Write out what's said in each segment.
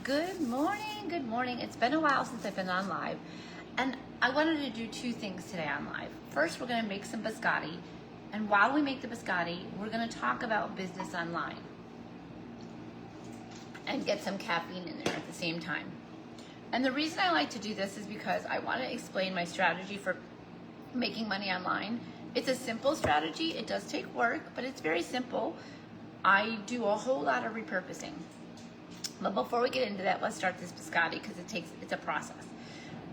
Good morning, good morning. It's been a while since I've been on live, and I wanted to do two things today on live. First, we're gonna make some biscotti, and while we make the biscotti, we're gonna talk about business online and get some caffeine in there at the same time. And the reason I like to do this is because I wanna explain my strategy for making money online. It's a simple strategy, it does take work, but it's very simple. I do a whole lot of repurposing. But before we get into that, let's start this biscotti because it's a process.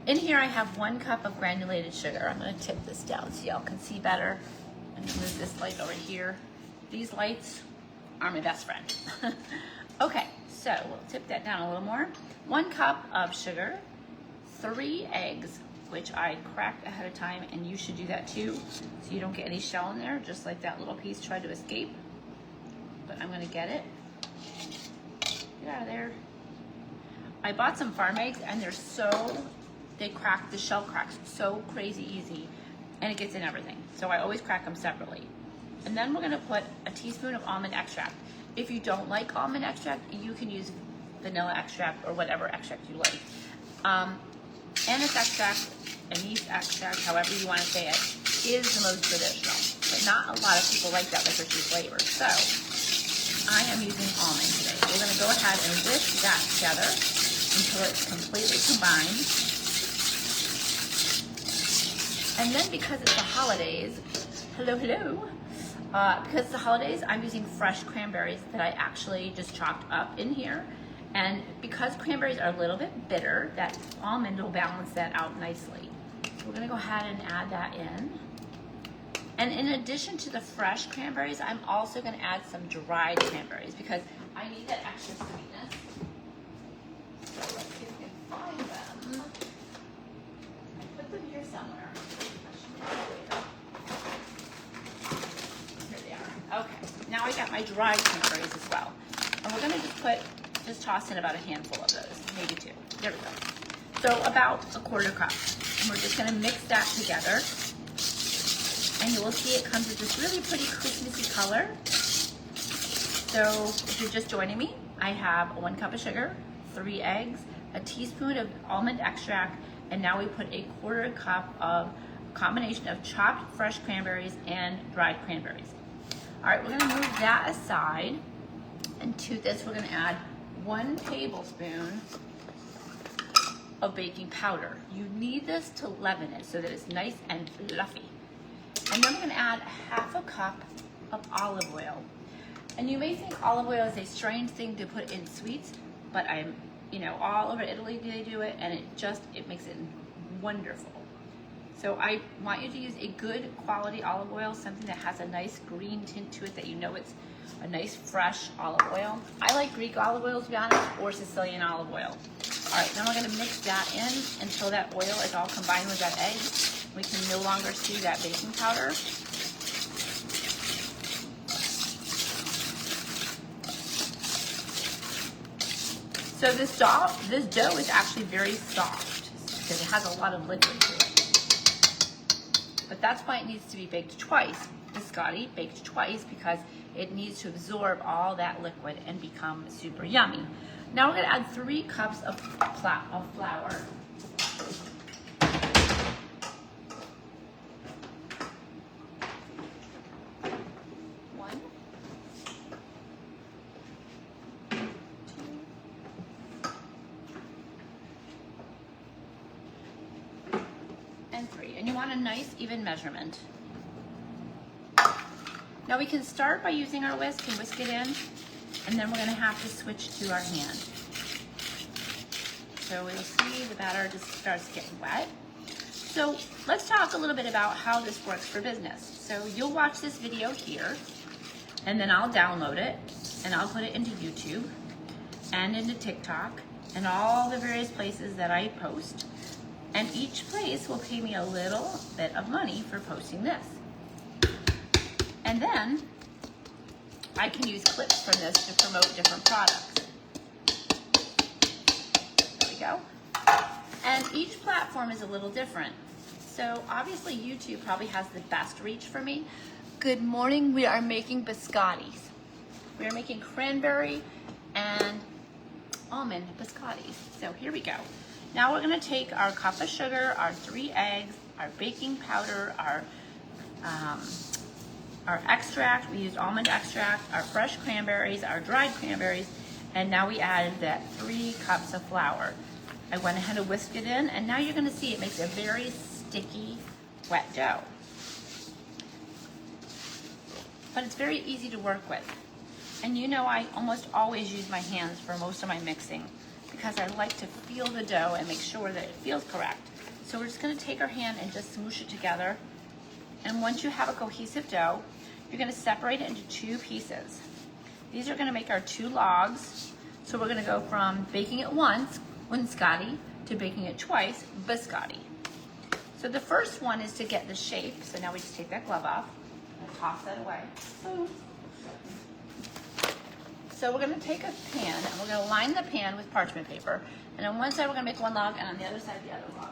In here I have 1 cup of granulated sugar. I'm gonna tip this down so y'all can see better. I'm gonna move this light over here. These lights are my best friend. Okay, so we'll tip that down a little more. 1 cup of sugar, 3 eggs, which I cracked ahead of time, and you should do that too, so you don't get any shell in there, just like that little piece tried to escape. But I'm gonna get it. Get out of there. I bought some farm eggs and they crack, the shell cracks so crazy easy, and it gets in everything. So I always crack them separately. And then we're gonna put a teaspoon of almond extract. If you don't like almond extract, you can use vanilla extract or whatever extract you like. Anise extract, anise extract, however you wanna say it, is the most traditional. But not a lot of people like that licorice flavor. So I am using almond today. We're gonna go ahead and whisk that together until it's completely combined. And then because it's the holidays, because it's the holidays, I'm using fresh cranberries that I actually just chopped up in here. And because cranberries are a little bit bitter, that almond will balance that out nicely. So we're gonna go ahead and add that in. And in addition to the fresh cranberries, I'm also gonna add some dried cranberries because I need that extra sweetness. So let's see if we can find them. I put them here somewhere. Here they are. Okay, now I got my dried cranberries as well. And we're gonna just toss in about a handful of those, maybe 2. There we go. So about a 1/4 cup. And we're just gonna mix that together. And you will see it comes with this really pretty Christmassy color. So if you're just joining me, I have 1 cup of sugar, 3 eggs, a teaspoon of almond extract, and now we put a 1/4 cup of combination of chopped fresh cranberries and dried cranberries. All right, we're gonna move that aside. And to this, we're gonna add 1 tablespoon of baking powder. You need this to leaven it so that it's nice and fluffy. And then we're gonna add 1/2 cup of olive oil. And you may think olive oil is a strange thing to put in sweets, but all over Italy they do it, and it makes it wonderful. So I want you to use a good quality olive oil, something that has a nice green tint to it, that you know it's a nice fresh olive oil. I like Greek olive oil, to be honest, or Sicilian olive oil. All right, then we're gonna mix that in until that oil is all combined with that egg. We can no longer see that baking powder. So this dough is actually very soft because it has a lot of liquid to it. But that's why it needs to be baked twice. Biscotti baked twice because it needs to absorb all that liquid and become super yummy. Now we're gonna add 3 cups of flour. 1, 2, and 3. And you want a nice even measurement. Now we can start by using our whisk and whisk it in, and then we're gonna have to switch to our hand. So we'll see the batter just starts getting wet. So let's talk a little bit about how this works for business. So you'll watch this video here, and then I'll download it, and I'll put it into YouTube, and into TikTok, and all the various places that I post. And each place will pay me a little bit of money for posting this. And then I can use clips from this to promote different products. There we go. And each platform is a little different. So obviously YouTube probably has the best reach for me. Good morning, we are making biscottis. We are making cranberry and almond biscottis. So here we go. Now we're gonna take our cup of sugar, our 3 eggs, our baking powder, our extract. We used almond extract, our fresh cranberries, our dried cranberries, and now we added that 3 cups of flour. I went ahead and whisked it in, and now you're gonna see it makes a very sticky, wet dough. But it's very easy to work with. And you know I almost always use my hands for most of my mixing because I like to feel the dough and make sure that it feels correct. So we're just gonna take our hand and just smoosh it together. And once you have a cohesive dough, you're gonna separate it into 2 pieces. These are gonna make our 2 logs. So we're gonna go from baking it once, Biscotti, to baking it twice, Biscotti. So the first one is to get the shape. So now we just take that glove off and toss that away. So we're gonna take a pan and we're gonna line the pan with parchment paper. And on one side we're gonna make 1 log and on the other side the other log.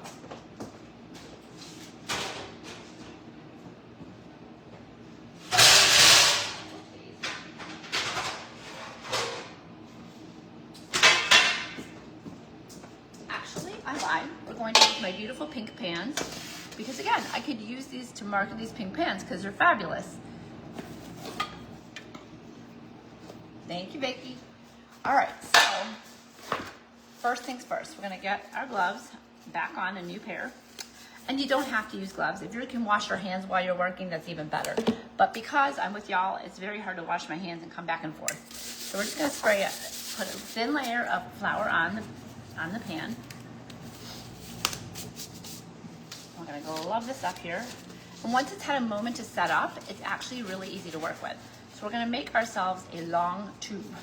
Actually, I lied. We're going to use my beautiful pink pans because again, I could use these to market these pink pans because they're fabulous. Thank you, Vicky. All right, so first things first, we're gonna get our gloves back on, a new pair. And you don't have to use gloves. If you can wash your hands while you're working, that's even better. But because I'm with y'all, it's very hard to wash my hands and come back and forth. So we're just gonna spray it, put a thin layer of flour on the pan. We're gonna go love this up here. And once it's had a moment to set up, it's actually really easy to work with. So we're gonna make ourselves a long tube,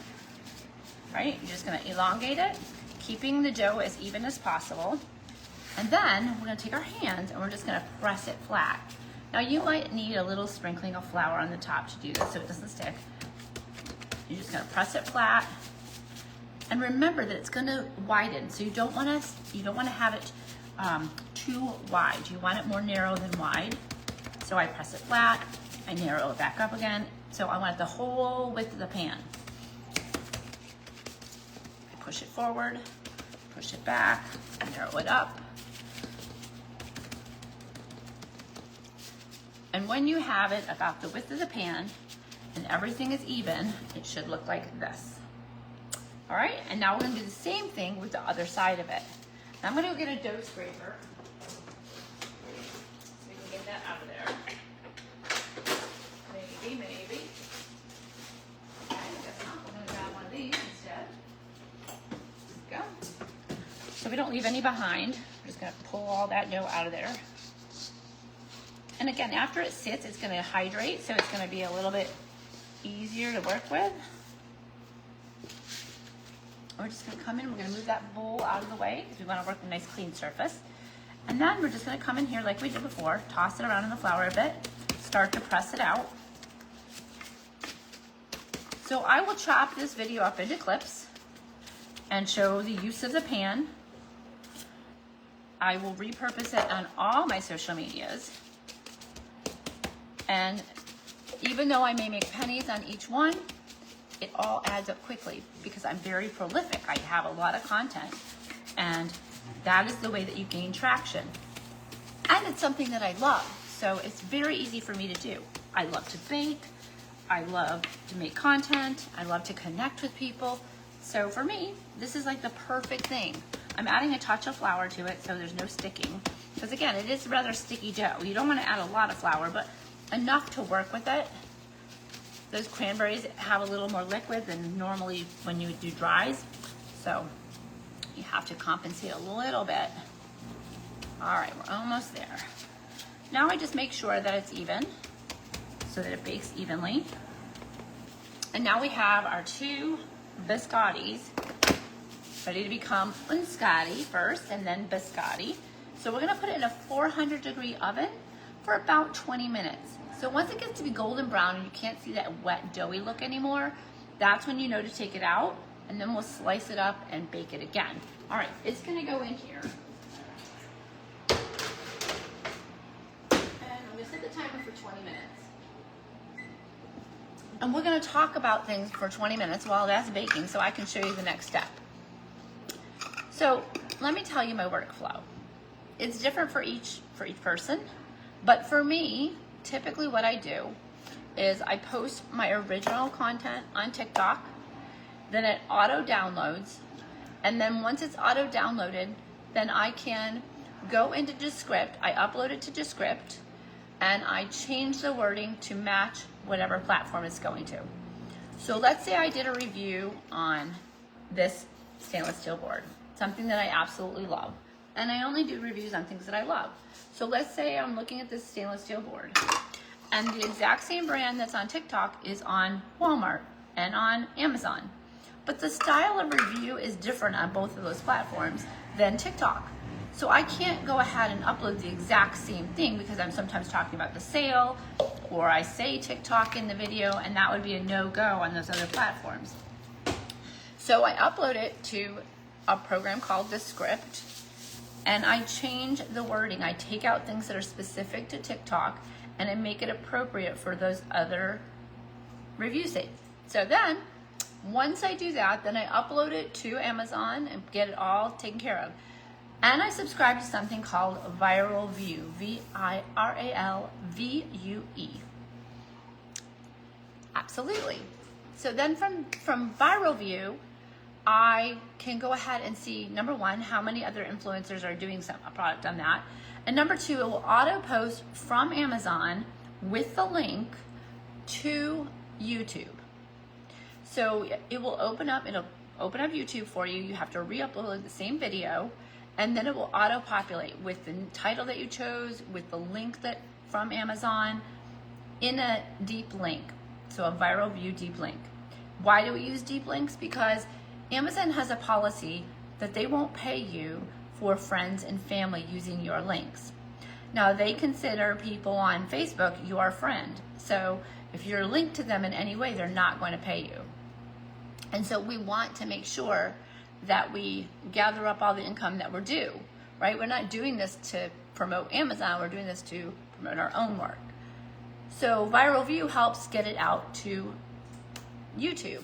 right? You're just gonna elongate it, keeping the dough as even as possible. And then we're gonna take our hands and we're just gonna press it flat. Now you might need a little sprinkling of flour on the top to do this so it doesn't stick. You're just gonna press it flat. And remember that it's gonna widen. So you don't wanna have it too wide. You want it more narrow than wide. So I press it flat, I narrow it back up again. So I want the whole width of the pan. I push it forward, push it back, narrow it up. And when you have it about the width of the pan and everything is even, it should look like this. All right, and now we're gonna do the same thing with the other side of it. Now I'm gonna go get a dough scraper so we can get that out of there. Maybe. Okay, I guess not. We're gonna grab one of these instead. There we go. So we don't leave any behind. We're just gonna pull all that dough out of there. And again, after it sits, it's gonna hydrate, so it's gonna be a little bit easier to work with. We're just gonna come in, we're gonna move that bowl out of the way because we wanna work a nice clean surface. And then we're just gonna come in here like we did before, toss it around in the flour a bit, start to press it out. So I will chop this video up into clips and show the use of the pan. I will repurpose it on all my social medias. And even though I may make pennies on each one, it all adds up quickly because I'm very prolific. I have a lot of content, and that is the way that you gain traction. And it's something that I love, so it's very easy for me to do. I love to bake, I love to make content, I love to connect with people. So for me, this is like the perfect thing. I'm adding a touch of flour to it so there's no sticking. Because again, it is rather sticky dough. You don't want to add a lot of flour, but enough to work with it. Those cranberries have a little more liquid than normally when you do dries. So you have to compensate a little bit. All right, we're almost there. Now I just make sure that it's even so that it bakes evenly. And now we have our 2 biscottis ready to become Biscotti first and then Biscotti. So we're gonna put it in a 400-degree oven for about 20 minutes. So once it gets to be golden brown and you can't see that wet doughy look anymore, that's when you know to take it out, and then we'll slice it up and bake it again. All right, it's gonna go in here. And I'm gonna set the timer for 20 minutes. And we're gonna talk about things for 20 minutes while that's baking so I can show you the next step. So let me tell you my workflow. It's different for each person, but for me, typically what I do is I post my original content on TikTok, then it auto downloads, and then once it's auto downloaded, then I can go into Descript, I upload it to Descript, and I change the wording to match whatever platform it's going to. So let's say I did a review on this stainless steel board, something that I absolutely love. And I only do reviews on things that I love. So let's say I'm looking at this stainless steel board, and the exact same brand that's on TikTok is on Walmart and on Amazon. But the style of review is different on both of those platforms than TikTok. So I can't go ahead and upload the exact same thing because I'm sometimes talking about the sale, or I say TikTok in the video, and that would be a no-go on those other platforms. So I upload it to a program called Descript, and I change the wording. I take out things that are specific to TikTok, and I make it appropriate for those other review sites. So then, once I do that, then I upload it to Amazon and get it all taken care of. And I subscribe to something called Viral View, V-I-R-A-L-V-U-E. Absolutely. So then from Viral View, I can go ahead and see, number one, how many other influencers are doing a product on that. And number two, it will auto post from Amazon with the link to YouTube. So it will it'll open up YouTube for you. You have to re-upload the same video, and then it will auto-populate with the title that you chose, with the link from Amazon, in a deep link. So a Viral View deep link. Why do we use deep links? Because Amazon has a policy that they won't pay you for friends and family using your links. Now, they consider people on Facebook your friend. So if you're linked to them in any way, they're not going to pay you. And so we want to make sure that we gather up all the income that we're due, right? We're not doing this to promote Amazon, we're doing this to promote our own work. So Viral View helps get it out to YouTube.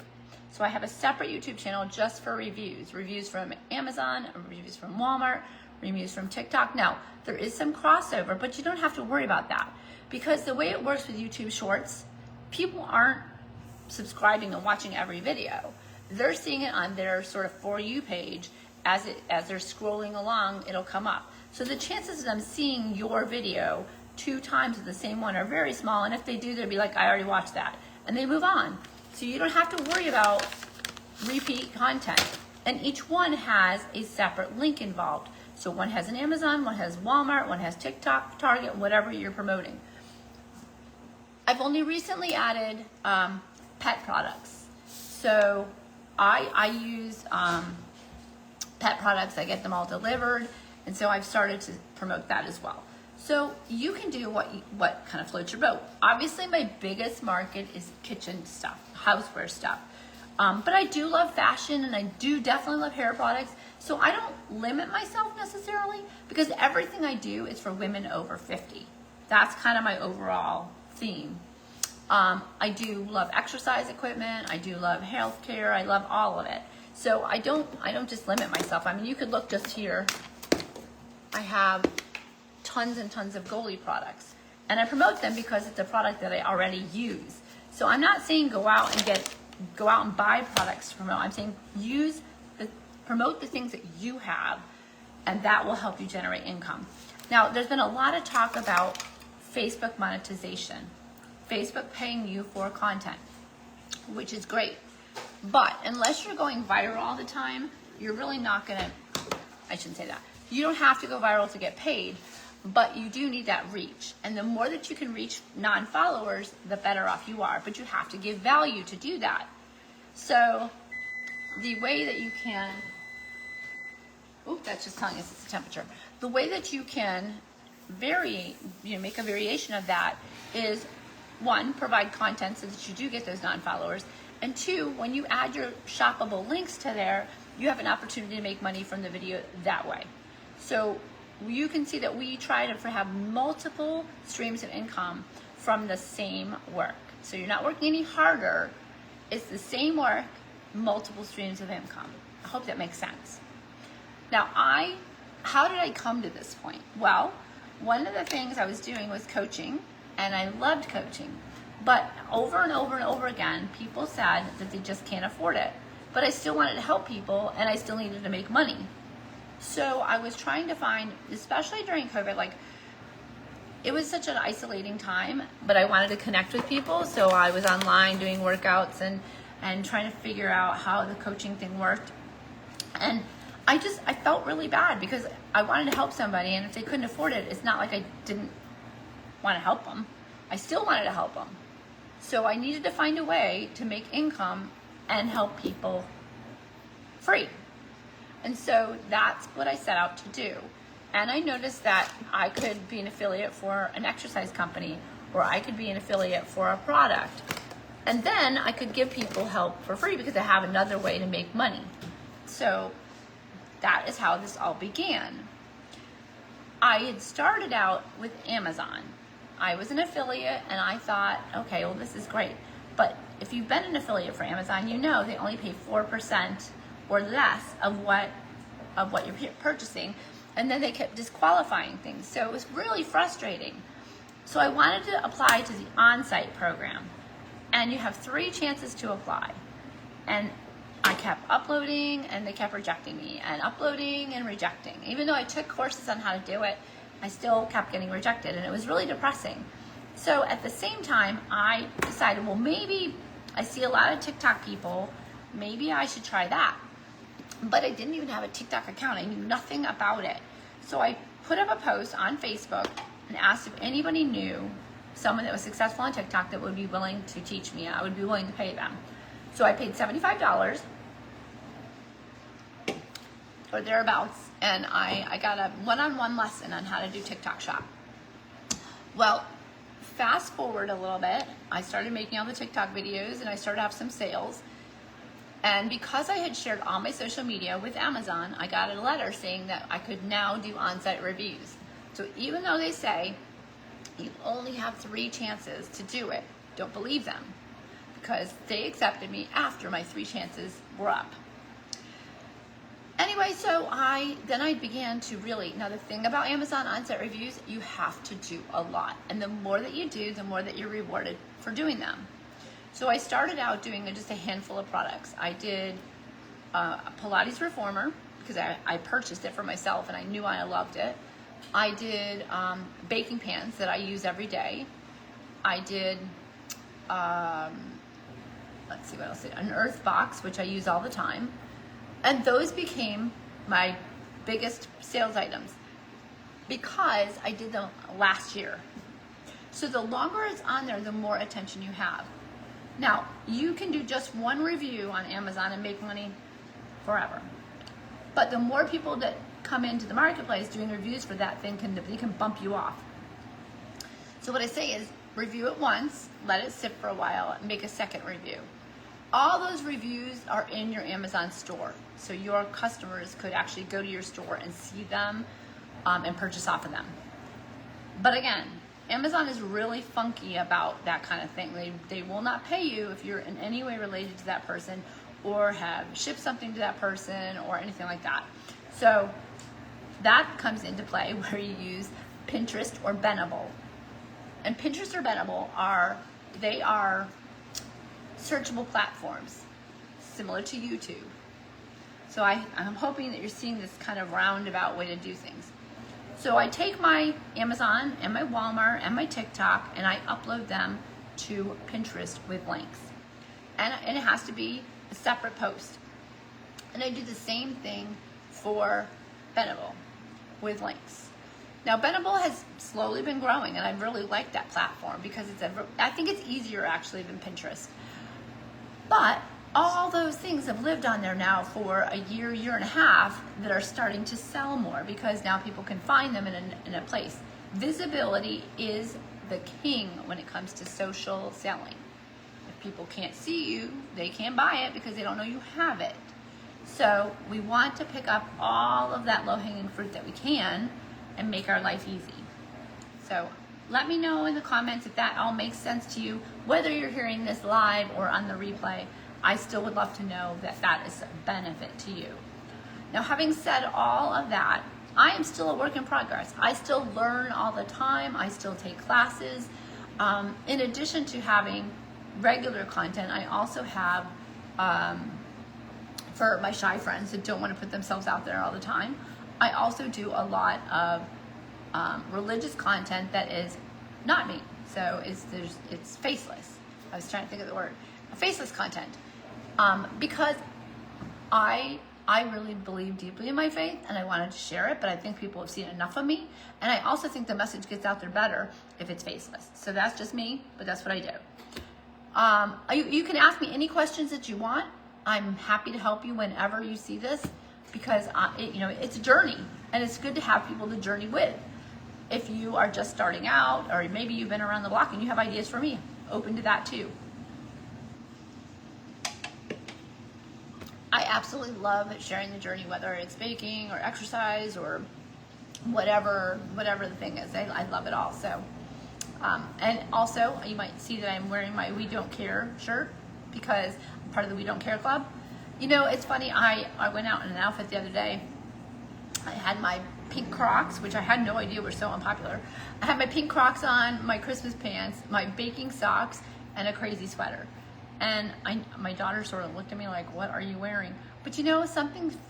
So I have a separate YouTube channel just for reviews. Reviews from Amazon, reviews from Walmart, reviews from TikTok. Now, there is some crossover, but you don't have to worry about that, because the way it works with YouTube Shorts, people aren't subscribing and watching every video. They're seeing it on their sort of For You page. As they're scrolling along, it'll come up. So the chances of them seeing your video 2 times of the same one are very small, and if they do, they'll be like, I already watched that, and they move on. So you don't have to worry about repeat content. And each one has a separate link involved. So one has an Amazon, one has Walmart, one has TikTok, Target, whatever you're promoting. I've only recently added pet products. So I use pet products. I get them all delivered, and so I've started to promote that as well. So you can do what kind of floats your boat. Obviously, my biggest market is kitchen stuff, houseware stuff. But I do love fashion, and I do definitely love hair products. So I don't limit myself necessarily, because everything I do is for women over 50. That's kind of my overall theme. I do love exercise equipment. I do love healthcare. I love all of it. So I don't just limit myself. I mean, you could look just here. I have tons and tons of Goalie products, and I promote them because it's a product that I already use. So I'm not saying go out and buy products to promote. I'm saying promote the things that you have, and that will help you generate income. Now, there's been a lot of talk about Facebook monetization, Facebook paying you for content, which is great. But unless you're going viral all the time, you're really not gonna, I shouldn't say that. You don't have to go viral to get paid, but you do need that reach. And the more that you can reach non-followers, the better off you are. But you have to give value to do that. So the way that you can, that's just telling us it's the temperature. The way that you can make a variation of that is, 1, provide content so that you do get those non-followers. And 2, when you add your shoppable links to there, you have an opportunity to make money from the video that way. So you can see that we try to have multiple streams of income from the same work. So you're not working any harder. It's the same work, multiple streams of income. I hope that makes sense. Now, how did I come to this point? Well, one of the things I was doing was coaching, and I loved coaching. But over and over and over again, people said that they just can't afford it. But I still wanted to help people, and I still needed to make money. So I was trying to find, especially during COVID, like, it was such an isolating time, but I wanted to connect with people. So I was online doing workouts and trying to figure out how the coaching thing worked. And I felt really bad because I wanted to help somebody, and if they couldn't afford it, it's not like I didn't want to help them. I still wanted to help them. So I needed to find a way to make income and help people free. And so that's what I set out to do. And I noticed that I could be an affiliate for an exercise company, or I could be an affiliate for a product. And then I could give people help for free because I have another way to make money. So that is how this all began. I had started out with Amazon. I was an affiliate, and I thought, okay, well, this is great. But if you've been an affiliate for Amazon, you know they only pay 4% or less of what you're purchasing, and then they kept disqualifying things. So it was really frustrating. So I wanted to apply to the on-site program, and you have 3 chances to apply. And I kept uploading, and they kept rejecting me, and uploading and rejecting. Even though I took courses on how to do it, I still kept getting rejected, and it was really depressing. So at the same time, I decided, well, maybe I see a lot of TikTok people, maybe I should try that. But I didn't even have a TikTok account. I knew nothing about it. So I put up a post on Facebook and asked if anybody knew someone that was successful on TikTok that would be willing to teach me. I would be willing to pay them. So I paid $75 or thereabouts, and I got a one-on-one lesson on how to do TikTok Shop. Well, fast forward a little bit, I started making all the TikTok videos, and I started to have some sales. And because I had shared all my social media with Amazon, I got a letter saying that I could now do on-site reviews. So even though they say you only have 3 chances to do it, don't believe them, because they accepted me after my 3 chances were up. Anyway, so I began to really, now the thing about Amazon on-site reviews, you have to do a lot. And the more that you do, the more that you're rewarded for doing them. So I started out doing just a handful of products. I did a Pilates reformer because I purchased it for myself and I knew I loved it. I did baking pans that I use every day. I did, let's see what else, an earth box, which I use all the time. And those became my biggest sales items because I did them last year. So the longer it's on there, the more attention you have. Now, you can do just one review on Amazon and make money forever. But the more people that come into the marketplace doing reviews for that thing, they can bump you off. So what I say is review it once, let it sit for a while, and make a second review. All those reviews are in your Amazon store. So your customers could actually go to your store and see them and purchase off of them. But again, Amazon is really funky about that kind of thing. They will not pay you if you're in any way related to that person or have shipped something to that person or anything like that. So that comes into play where you use Pinterest or Benable. And Pinterest or Benable are searchable platforms similar to YouTube. So I'm hoping that you're seeing this kind of roundabout way to do things. So I take my Amazon and my Walmart and my TikTok and I upload them to Pinterest with links. And it has to be a separate post. And I do the same thing for Benable with links. Now Benable has slowly been growing and I really like that platform because I think it's easier actually than Pinterest. But all those things have lived on there now for a year and a half that are starting to sell more because now people can find them in a place. Visibility is the king when it comes to social selling. If people can't see you, they can't buy it because they don't know you have it. So we want to pick up all of that low-hanging fruit that we can and make our life easy. So let me know in the comments if that all makes sense to you, whether you're hearing this live or on the replay. I still would love to know that that is a benefit to you. Now, having said all of that, I am still a work in progress. I still learn all the time. I still take classes. In addition to having regular content, I also have, for my shy friends that don't want to put themselves out there all the time, I also do a lot of religious content that is not me. So it's faceless. I was trying to think of the word. Faceless content. Because I really believe deeply in my faith and I wanted to share it, but I think people have seen enough of me. And I also think the message gets out there better if it's faceless. So that's just me, but that's what I do. You can ask me any questions that you want. I'm happy to help you whenever you see this, because it's a journey and it's good to have people to journey with. If you are just starting out, or maybe you've been around the block and you have ideas for me, open to that too. I absolutely love sharing the journey, whether it's baking or exercise or whatever the thing is. I love it all. So, and also you might see that I'm wearing my We Don't Care shirt because I'm part of the We Don't Care Club. You know, it's funny, I went out in an outfit the other day. I had my pink Crocs, which I had no idea were so unpopular. I had my pink Crocs on, my Christmas pants, my baking socks, and a crazy sweater. And my daughter sort of looked at me like, what are you wearing? But you know,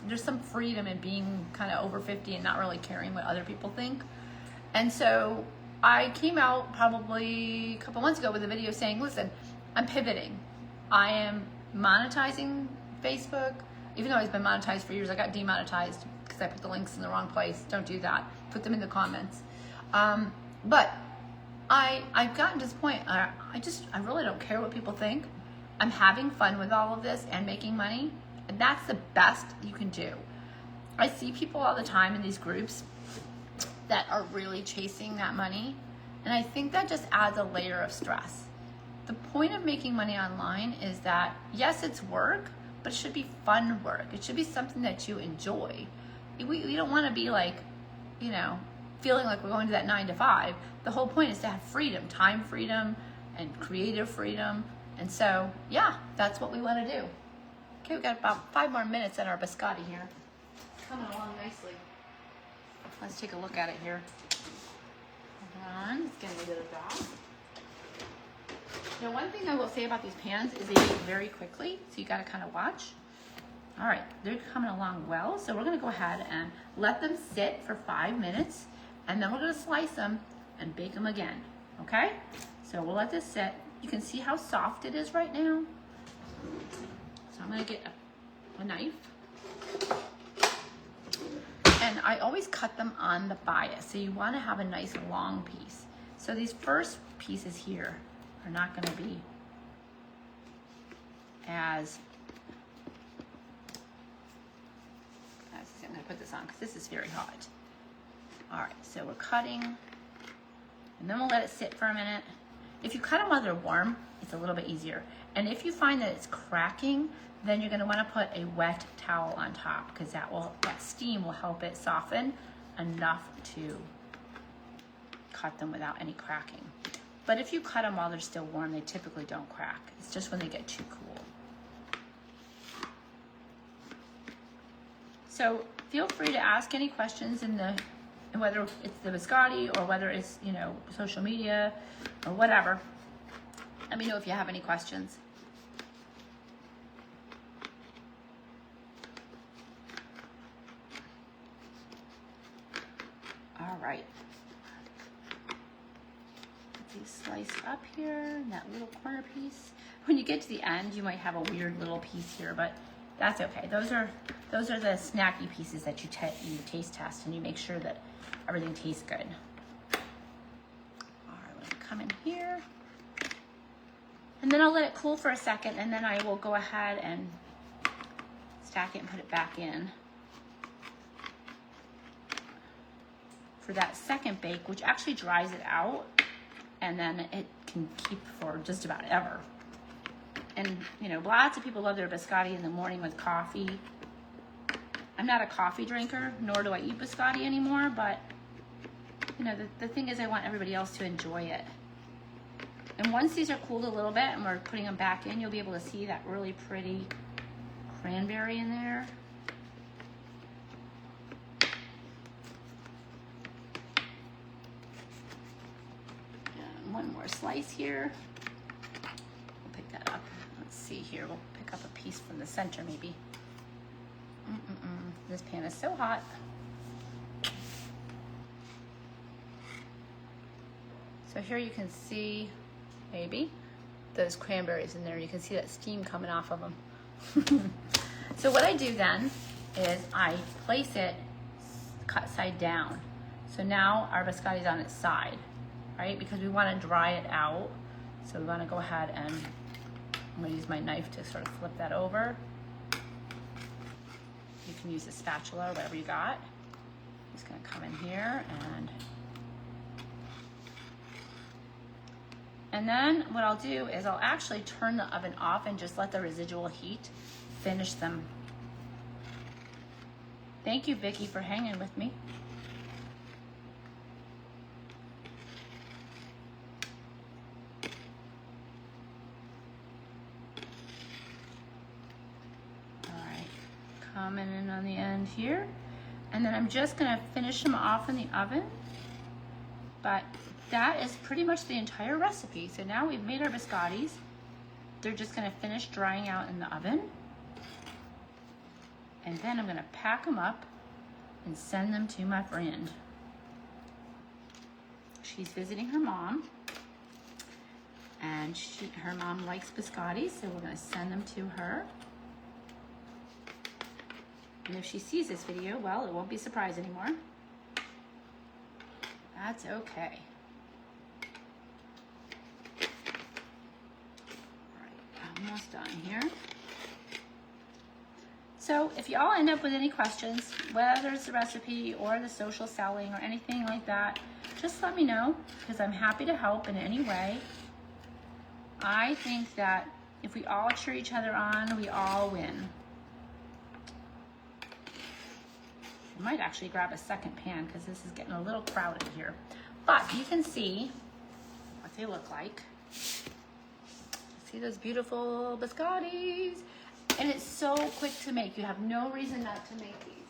there's some freedom in being kind of over 50 and not really caring what other people think. And so I came out probably a couple months ago with a video saying, listen, I'm pivoting. I am monetizing Facebook. Even though I've been monetized for years, I got demonetized because I put the links in the wrong place. Don't do that. Put them in the comments. But I've gotten to this point, I really don't care what people think. I'm having fun with all of this and making money, and that's the best you can do. I see people all the time in these groups that are really chasing that money, and I think that just adds a layer of stress. The point of making money online is that, yes, it's work, but it should be fun work. It should be something that you enjoy. We don't want to be like, feeling like we're going to that 9 to 5. The whole point is to have freedom, time freedom and creative freedom. And so, yeah, that's what we want to do. Okay, we've got about 5 more minutes in our biscotti here. It's coming along nicely. Let's take a look at it here. Hold on, it's getting a little dark. Now, one thing I will say about these pans is they bake very quickly, so you got to kind of watch. All right, they're coming along well, so we're going to go ahead and let them sit for 5 minutes, and then we're going to slice them and bake them again, okay? So we'll let this sit. You can see how soft it is right now. So I'm going to get a knife. And I always cut them on the bias, so you want to have a nice long piece. So these first pieces here are not going to be as... I'm going to put this on because this is very hot. All right, so we're cutting, and then we'll let it sit for a minute. If you cut them while they're warm, it's a little bit easier. And if you find that it's cracking, then you're going to want to put a wet towel on top because that steam will help it soften enough to cut them without any cracking. But if you cut them while they're still warm, they typically don't crack. It's just when they get too cool. So feel free to ask any questions whether it's the biscotti or whether it's, social media or whatever. Let me know if you have any questions. All right. Get these sliced up here in that little corner piece. When you get to the end, you might have a weird little piece here, but that's okay. Those are the snacky pieces that you taste test, and you make sure that everything tastes good. All right, let me come in here. And then I'll let it cool for a second, and then I will go ahead and stack it and put it back in for that second bake, which actually dries it out, and then it can keep for just about ever. And, lots of people love their biscotti in the morning with coffee. I'm not a coffee drinker, nor do I eat biscotti anymore, but, the thing is I want everybody else to enjoy it. And once these are cooled a little bit and we're putting them back in, you'll be able to see that really pretty cranberry in there. more slice here. We'll pick that up. Let's see here. We'll pick up a piece from the center maybe. This pan is so hot. So here you can see maybe those cranberries in there. You can see that steam coming off of them. So what I do then is I place it cut side down. So now our biscotti's on its side, right? Because we want to dry it out. So we want to go ahead and I'm going to use my knife to sort of flip that over. You can use a spatula or whatever you got. I'm just going to come in here and then what I'll do is I'll actually turn the oven off and just let the residual heat finish them. Thank you, Vicki, for hanging with me. All right, coming in on the end here. And then I'm just gonna finish them off in the oven. But that is pretty much the entire recipe. So now we've made our biscottis. They're just gonna finish drying out in the oven. And then I'm gonna pack them up and send them to my friend. She's visiting her mom. And her mom likes biscottis, so we're gonna send them to her. And if she sees this video, well, it won't be a surprise anymore. That's okay. All right, almost done here. So if y'all end up with any questions, whether it's the recipe or the social selling or anything like that, just let me know because I'm happy to help in any way. I think that if we all cheer each other on, we all win. I might actually grab a second pan because this is getting a little crowded here. But you can see what they look like. See those beautiful biscottis? And it's so quick to make. You have no reason not to make these.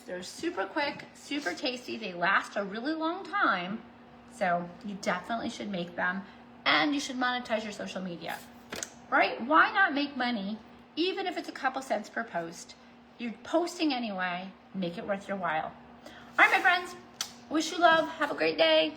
They're super quick, super tasty. They last a really long time. So you definitely should make them. And you should monetize your social media, right? Why not make money, even if it's a couple cents per post? You're posting anyway. Make it worth your while. All right, my friends. Wish you love. Have a great day.